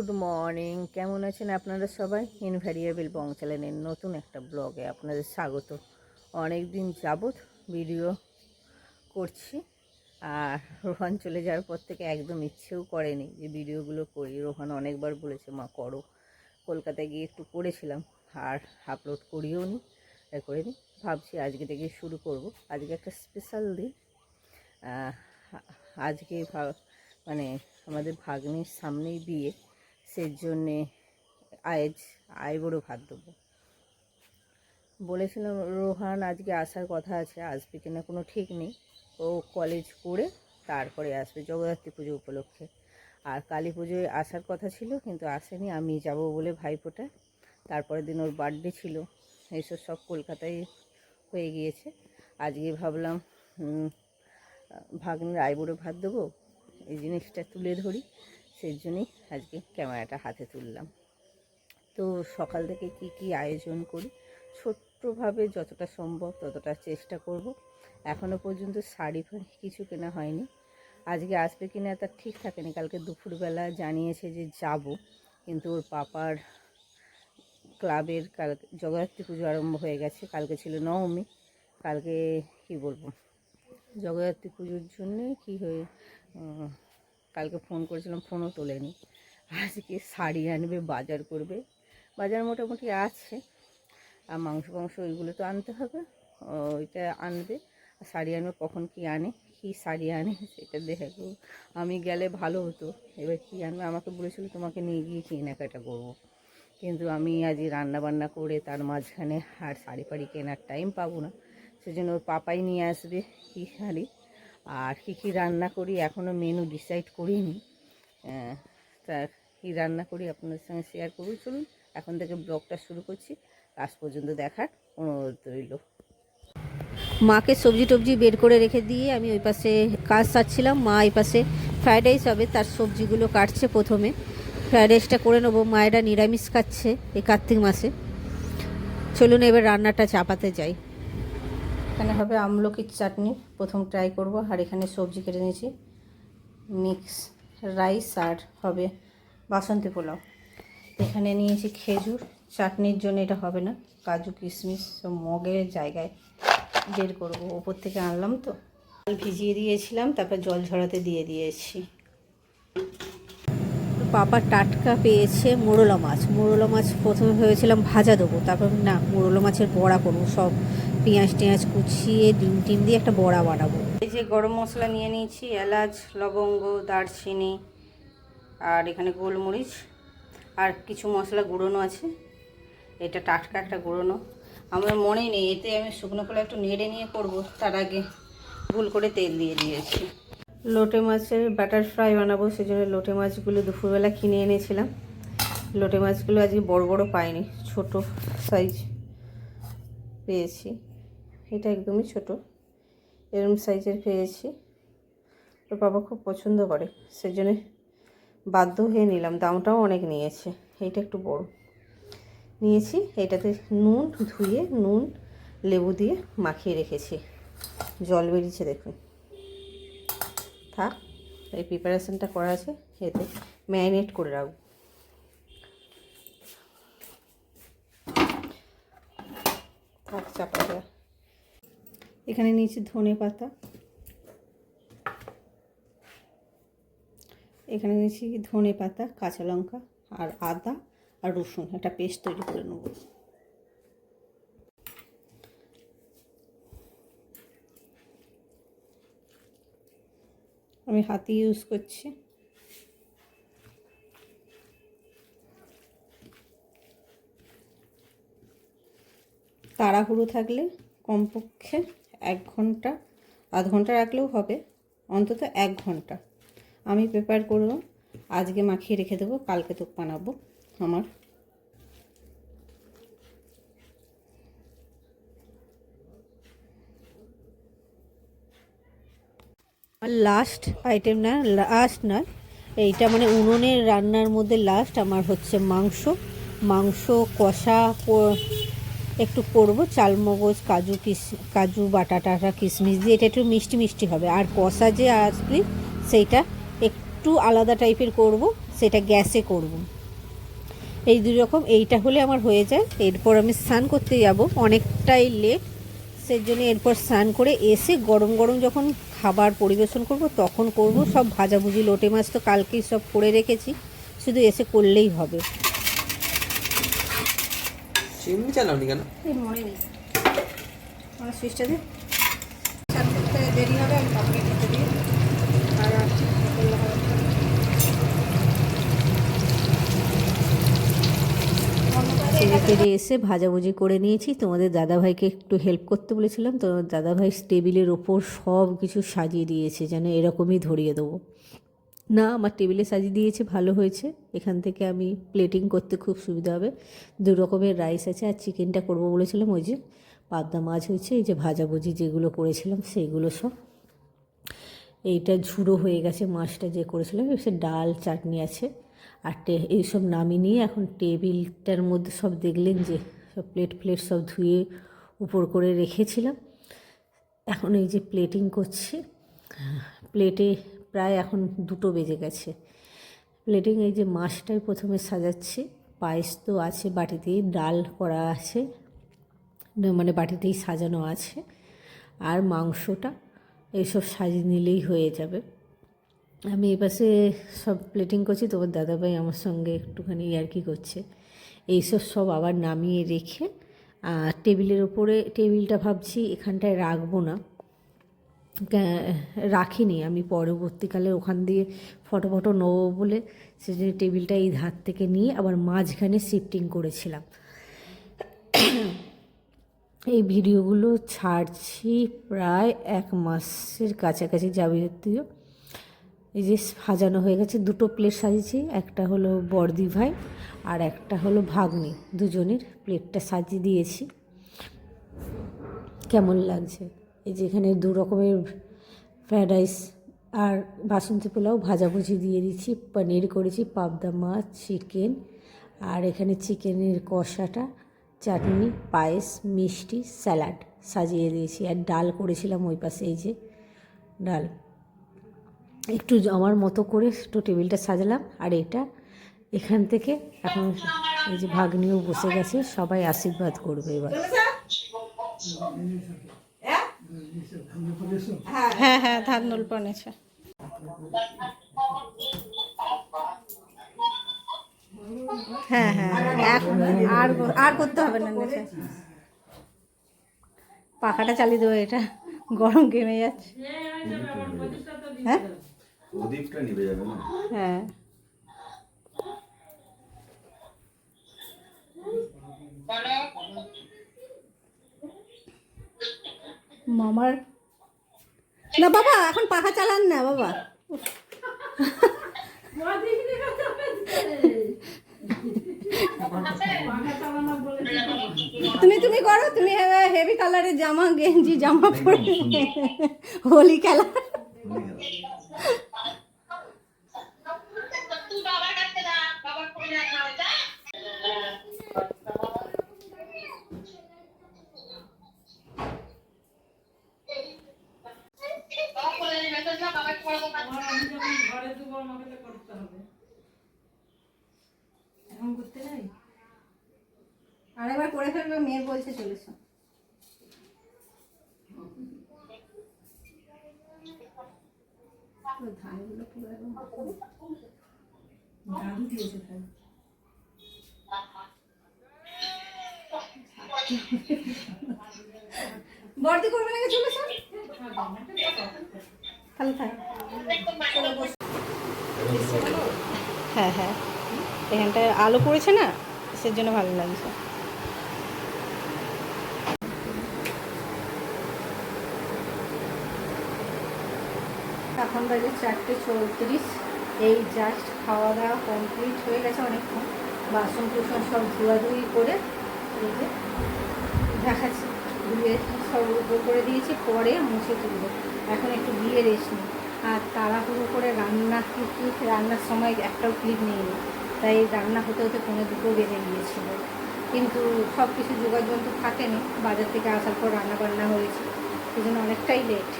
Good morning. কেমন আছেন আপনারা সবাই? ইনভ্যারিয়েবল বং চ্যানেলের নতুন একটা ব্লগে আপনাদের স্বাগত। অনেক দিন যাবৎ ভিডিও করছি, আর রোহান চলে যাওয়ার পর থেকে একদম ইচ্ছেও করেনি যে ভিডিওগুলো করি। রোহান অনেকবার বলেছে মা করো, কলকাতায় গিয়ে একটু করেছিলাম আর আপলোড করিও নি, করিনি। ভাবছি আজকে থেকে শুরু করব। আজকে একটা স্পেশাল দিন। আজকে মানে আমাদের ভাগ্নির সামনেই বিয়ে, সেই জন্যে আইবুড়ো ভাত দেবো বলেছিলাম। রোহান আজকে আসার কথা আছে, আসবে কিনা কোনো ঠিক নেই। ও কলেজ করে তারপরে আসবে জগদ্ধাত্রী পুজো উপলক্ষে। আর কালী পুজোয় আসার কথা ছিল কিন্তু আসেনি, আমি যাব বলে ভাইফোঁটায়। তারপরের দিন ওর বার্থডে ছিল, এইসব সব কলকাতায় হয়ে গিয়েছে। আজকে ভাবলাম ভাগ্নির আইবুড়ো ভাত দেবো, এই জিনিসটা তুলে ধরি, সেই জন্যই আজকে ক্যামেরাটা হাতে তুললাম। তো সকাল থেকে কি আয়োজন করি, ছোট্টভাবে যতটা সম্ভব ততটা চেষ্টা করব। এখনও পর্যন্ত শাড়ি ফাড়ি কিছু কেনা হয়নি। আজকে আসবে কিনা তার ঠিক থাকেনি। কালকে দুপুরবেলা জানিয়েছে যে যাব, কিন্তু ওর পাপার ক্লাবের কালকে জগদ্ধাত্রী পুজো আরম্ভ হয়ে গেছে। কালকে ছিল নবমী। কালকে কি বলবো, জগদ্ধাত্রী পুজোর জন্যে কালকে ফোন করেছিলাম, ফোনও তোলেনি। আজকে শাড়ি আনবে, বাজার করবে। বাজার মোটামুটি আছে, আর মাংস ওইগুলো তো আনতে হবে, ওইটা আনবে। আর শাড়ি আনবে, কখন কি আনে, কি শাড়ি আনে সেটা দেখো। আমি গেলে ভালো হতো। এবার কি আনবে, আমাকে বলেছিল তোমাকে নিয়ে গিয়ে কেনাকাটা করবো, কিন্তু আমি আজ রান্নাবান্না করে তার মাঝখানে আর শাড়ি ফাড়ি কেনার টাইম পাবো না। সেজন্য ওর পাপাই নিয়ে আসবে কী শাড়ি আর কী রান্না করি। এখনও মেনু ডিসাইড করিনি। তা কী রান্না করি আপনাদের সঙ্গে শেয়ার করব। চলুন এখন থেকে ব্লগটা শুরু করছি, লাস্ট পর্যন্ত দেখার অনুরোধ রইল। মাকে সবজি টবজি বের করে রেখে দিয়ে আমি ওই পাশে কাজ সারছিলাম। মা এই পাশে ফ্রায়েড রাইস হবে তার সবজিগুলো কাটছে। প্রথমে ফ্রায়েড রাইসটা করে নেবো। মায়েরা নিরামিষ খাচ্ছে এই কার্তিক মাসে। চলুন এবার রান্নাটা চাপাতে যাই। এখানে হবে আমলকির চাটনি, প্রথম ট্রাই করব। আর এখানে সবজি কেটে নিয়েছি, মিক্স রাইস, আর হবে বাসন্তী পোলাও। এখানে নিয়েছি খেজুর, চাটনির জন্য এটা হবে না। কাজু কিশমিশ সব মগের জায়গায় বের করব, ওপর থেকে আনলাম তো। জল ভিজিয়ে দিয়েছিলাম, তারপর জল ঝরাতে দিয়ে দিয়েছি। পাপা টাটকা পেয়েছে মোরলা মাছ। মোরলা মাছ প্রথমে ভেবেছিলাম ভাজা দেবো, তারপর না, মোরলা মাছের বড়া করবো। সব পেঁয়াজ টেঁয়াজ কুচিয়ে ডিম টিম দিয়ে একটা বড়া বানাবো। এই যে গরম মশলা নিয়ে নিয়েছি, এলাচ, লবঙ্গ, দারচিনি, আর এখানে গোলমরিচ, আর কিছু মশলা গুঁড়োনো আছে। এটা টাটকা একটা গুঁড়োনো, আমার মনেই নেই। এতে আমি শুকনো কলা একটু নেড়ে নিয়ে করবো, তার আগে ভুল করে তেল দিয়ে দিয়েছি। লোটে মাছের বাটার ফ্রাই বানাবো, সেজন্য লোটে মাছগুলো দুপুরবেলা কিনে এনেছিলাম। লোটে মাছগুলো আজকে বড় বড় পাইনি, ছোট সাইজ পেয়েছি। এটা একদমই ছোট, এরকম সাইজের পেয়েছি। তো বাবা খুব পছন্দ করে, সেজন্য বাধ্য হয়ে নিলাম। দামটাও অনেক নিয়েছে। এইটা একটু বড় নিয়েছি। এটাতে নুন ধুয়ে নুন লেবু দিয়ে মাখিয়ে রেখেছি, জল বেরিয়েছে দেখুন। থাক, এই প্রিপারেশনটা করা আছে, এতে ম্যারিনেট করে রাখবো। থাক চাপা দেওয়া। এখানে নিয়েছি ধনে পাতা, এখানে নিয়েছি ধনে পাতা, কাঁচা লঙ্কা আর আদা আর রসুন, একটা পেস্ট তৈরি করে নেব। আমি হাতে ইউজ করছি। তাড়াহুড়ো থাকলে কমপক্ষে 1 ঘন্টা, আধ ঘন্টা রাখলেও হবে, অন্তত 1 ঘন্টা। আমি প্রিপেয়ার করব, আজকে মাখিয়ে রেখে দেবো, কালকে তো বানাবো। আমার লাস্ট আইটেম না, লাস্ট নয়, এইটা মানে উনুনের রান্নার মধ্যে লাস্ট আমার হচ্ছে মাংস কষা একটু করব। চালমগজ, কাজু বাটা কিশমিশ দিয়ে এটা একটু মিষ্টি মিষ্টি হবে। আর কষা যে আসবে সেইটা একটু আলাদা টাইপের করব, সেটা গ্যাসে করব। এই দুই রকম, এইটা হলে আমার হয়ে যায়। এরপর আমি স্নান করতে যাব, অনেকটাই লেট, সেই জন্য এরপর স্নান করে এসে গরম গরম যখন খাবার পরিবেশন করব তখন করব। সব ভাজাভুজি লোটে মাছ তো কালকেই সব করে রেখেছি, শুধু এসে করলেই হবে। চিমনি চালাওনি কেন? এই মনে নেই, আমার সুইচটা দিয়ে দেরি হবে, আমি কাপড়ে খেতে দিই। আর ছেড়ে ফেরে এসে ভাজাভুজি করে নিয়েছি। তোমাদের দাদাভাইকে একটু হেল্প করতে বলেছিলাম, তো দাদাভাই টেবিলের ওপর সব কিছু সাজিয়ে দিয়েছে, যেন এরকমই ধরিয়ে দেবো। না, আমার টেবিলে সাজিয়ে দিয়েছে, ভালো হয়েছে। এখান থেকে আমি প্লেটিং করতে খুব সুবিধা হবে। দু রকমের রাইস আছে, আর চিকেনটা করবো বলেছিলাম। ওই যে পাবদা মাছ হয়েছে, এই যে ভাজাভুজি যেগুলো করেছিলাম সেইগুলো সব। এইটা ঝুড়ো হয়ে গেছে মাছটা যে করেছিলাম, সে ডাল চাটনি আছে। আর এইসব নামিয়ে নিয়ে এখন টেবিলটার মধ্যে সব দেখলেন যে সব প্লেট সব ধুয়ে উপর করে রেখেছিলাম। এখন এই যে প্লেটিং করছি, প্লেটে প্রায় এখন 2টো বেজে গেছে। প্লেটিং এই যে মাছটাই প্রথমে সাজাচ্ছি। পায়েস তো আছে বাটিতেই, ডাল করা আছে, মানে বাটিতেই সাজানো আছে, আর মাংসটা এইসব সাজিয়ে নিলেই হয়ে যাবে। আমি এই পাশে সব প্লেটিং করছি, তোমার দাদাভাই আমার সঙ্গে একটুখানি ইয়ার্কি করছে। এইসব সব আবার নামিয়ে রেখে টেবিলের ওপরে, টেবিলটা ভাবছি এখানটায় রাখবো না, রাখিনি আমি, পরবর্তীকালে ওখান দিয়ে ফটো নেবো বলে সেজন্য টেবিলটা এই ধার থেকে নিয়ে আবার মাঝখানে শিফটিং করেছিলাম। এই ভিডিওগুলো ছাড়ছি প্রায় 1 মাসের কাছাকাছি যাবতীয়। এই যে সাজানো হয়ে গেছে, 2টো প্লেট সাজিয়েছি, একটা হলো বড়দি ভাই আর একটা হলো ভাগ্নি, দুজনের প্লেটটা সাজিয়ে দিয়েছি। কেমন লাগছে? এই যে এখানে 2 রকমের ফ্রায়েড রাইস আর বাসন্তী পোলাও ভাজাভুজি দিয়ে দিচ্ছি, পনির করেছি, পাবদা মাছ, চিকেন, আর এখানে চিকেনের কষাটা, চাটনি, পায়েস, মিষ্টি, স্যালাড সাজিয়ে দিয়েছি। আর ডাল করেছিলাম ওই পাশে, এই যে ডাল। একটু আমার মতো করে একটু টেবিলটা সাজালাম। আর এটা এখান থেকে এখন এই যে ভাগ্নিও বসে গেছে, সবাই আশীর্বাদ করবে এবার। হ্যাঁ হ্যাঁ, ধান নলপ এনেছে। হ্যাঁ হ্যাঁ, আর করতে হবে না, এনেছে। পাখাটা চালিয়ে দেবো, এটা গরম ঘেমে যাচ্ছে। হ্যাঁ প্রদীপটা নিভে যাবে না? হ্যাঁ, মামার না বাবা, এখন পাখা চালান না বাবা। তুমি করো, তুমি হেভি কালারের জামা, গেঞ্জি জামা পরে হোলি খেলা। আরেকবার করে ফেলবে, মেয়ে বলছে চলেছ। ধানগুলো পুরো একদম দাদু দিয়েছে তাই। বর্দি করবে নাকি? চলেছ তাহলে থাক। হ্যাঁ হ্যাঁ, এখানটায় আলো পড়েছে না, সেজন্য ভালো লাগছে। এখন বাজে 4:34। এই জাস্ট খাওয়া দাওয়া কমপ্লিট হয়ে গেছে অনেকক্ষণ। বাসন কুসন সব ধোয়াধুয়ি করে এই যে দেখাচ্ছি, ধুয়ে সব উপর করে দিয়েছি, পরে মুছে তুলবো। এখন একটু দিয়ে রেস্ট নিই। আর তাড়াহুড়ো করে রান্নার সময় একটাও ক্লিপ নিইনি, তাই রান্না হতে হতে 1:45 বেজে গিয়েছিল। কিন্তু সব কিছু যোগাযন্ত্র থাকেনি, বাজার থেকে আসার পর রান্না বান্না হয়েছে, সেই জন্য অনেকটাই লেট।